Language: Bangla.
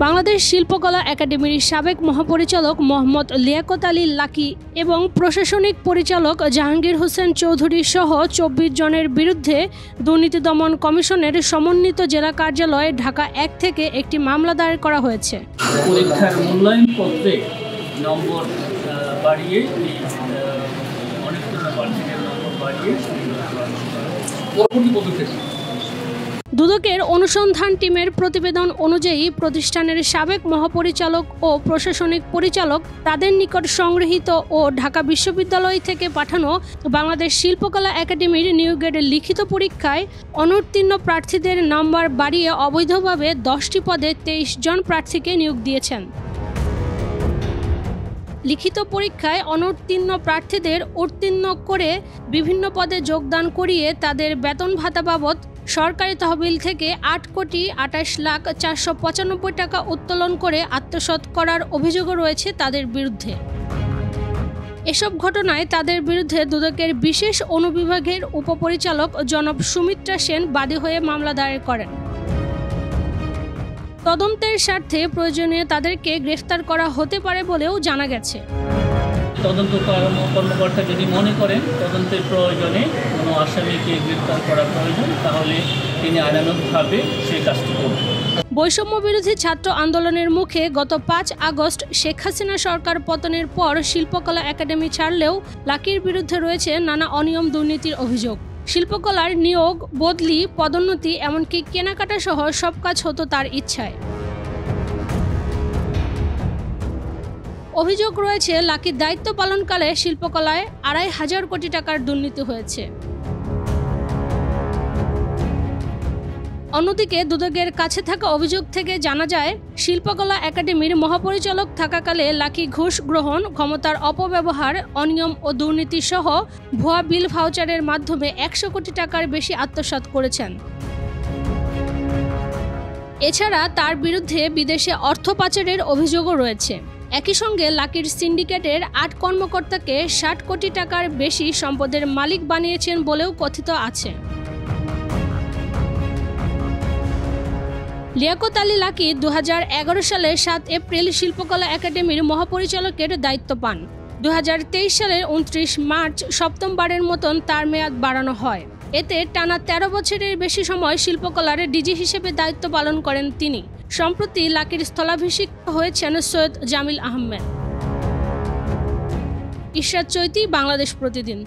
বাংলাদেশ শিল্পকলা একাডেমির সাবেক মহাপরিচালক মোহাম্মদ লিয়াকত আলী লাকি এবং প্রশাসনিক পরিচালক জাহাঙ্গীর হোসেন চৌধুরী সহ ২৪ জনের বিরুদ্ধে দুর্নীতি দমন কমিশনের সমন্বিত জেলা কার্যালয়ে ঢাকা ১ থেকে একটি মামলা দায়ের করা হয়েছে। পরীক্ষার মূল্যায়ন পত্রে নম্বর বাড়িয়ে অনেকগুলো প্রার্থীদের নম্বর বাড়িয়ে পরবর্তী পদক্ষেপ। দুদকের অনুসন্ধান টিমের প্রতিবেদন অনুযায়ী প্রতিষ্ঠানের সাবেক মহাপরিচালক ও প্রশাসনিক পরিচালক তাদের নিকট সংগৃহীত ও ঢাকা বিশ্ববিদ্যালয় থেকে পাঠানো বাংলাদেশ শিল্পকলা একাডেমির নিয়োগের লিখিত পরীক্ষায় অনুত্তীর্ণ প্রার্থীদের নম্বর বাড়িয়ে অবৈধভাবে ১০টি পদে ২৩ জন প্রার্থীকে নিয়োগ দিয়েছেন। লিখিত পরীক্ষায় অনুত্তীর্ণ প্রার্থীদের উত্তীর্ণ করে বিভিন্ন পদে যোগদান করিয়ে তাদের বেতন ভাতা বাবদ সরকারি তহবিল থেকে ৮,২৮,৪৯৫ টাকা উত্তোলন করে আত্মসাৎ করার অভিযোগও রয়েছে তাদের বিরুদ্ধে। এসব ঘটনায় তাদের বিরুদ্ধে দুদকের বিশেষ অনুবিভাগের উপপরিচালক জনাব সুমিত্রা সেন বাদী হয়ে মামলা দায়ের করেন। তদন্তের স্বার্থে প্রয়োজনীয় তাদেরকে গ্রেফতার করা হতে পারে বলেও জানা গেছে। তদন্ত কর্মকর্তা যদি মনে করেন তদন্তের প্রয়োজনে কোনো আসামিকে গ্রেফতার করা প্রয়োজন, তাহলে তিনি আইনানুগভাবে সেই কাজটি করবেন। বৈষম্য বিরোধী ছাত্র আন্দোলনের মুখে গত ৫ আগস্ট শেখ হাসিনা সরকার পতনের পর শিল্পকলা একাডেমি ছাড়লেও লাকির বিরুদ্ধে রয়েছে নানা অনিয়ম দুর্নীতির অভিযোগ। শিল্পকলার নিয়োগ, বদলি, পদোন্নতি এমনকি কেনাকাটা সহ সব কাজ হতো তার ইচ্ছায়। অভিযোগ রয়েছে লাকির দায়িত্ব পালনকালে শিল্পকলায় ২৫০০ কোটি টাকার দুর্নীতি হয়েছে। অন্যদিকে দুদকের কাছে থাকা অভিযোগ থেকে জানা যায়, শিল্পকলা একাডেমির মহাপরিচালক থাকাকালে লাকি ঘুষ গ্রহণ, ক্ষমতার অপব্যবহার, অনিয়ম ও দুর্নীতি সহ ভুয়া বিল ভাউচারের মাধ্যমে ১০০ কোটি টাকার বেশি আত্মসাৎ করেছেন। এছাড়া তার বিরুদ্ধে বিদেশে অর্থ পাচারের অভিযোগও রয়েছে। একই সঙ্গে লাকির সিন্ডিকেটের ৮ কর্মকর্তাকে ৬০ কোটি টাকার বেশি সম্পদের মালিক বানিয়েছেন বলেও কথিত আছে। লিয়াকত আলী লাকি ২০১১ সালের ৭ এপ্রিল শিল্পকলা একাডেমির মহাপরিচালকের দায়িত্ব পান। ২০২৩ সালের ২৯ মার্চ সপ্তমবারের মতন তার মেয়াদ বাড়ানো হয়। এতে টানা ১৩ বছরের বেশি সময় শিল্পকলার ডিজি হিসেবে দায়িত্ব পালন করেন তিনি। সম্প্রতি লাকির স্থলাভিষিক্ত হয়েছেন সৈয়দ জামিল আহমেদ। ইশরাত চৈতি, বাংলাদেশ প্রতিদিন।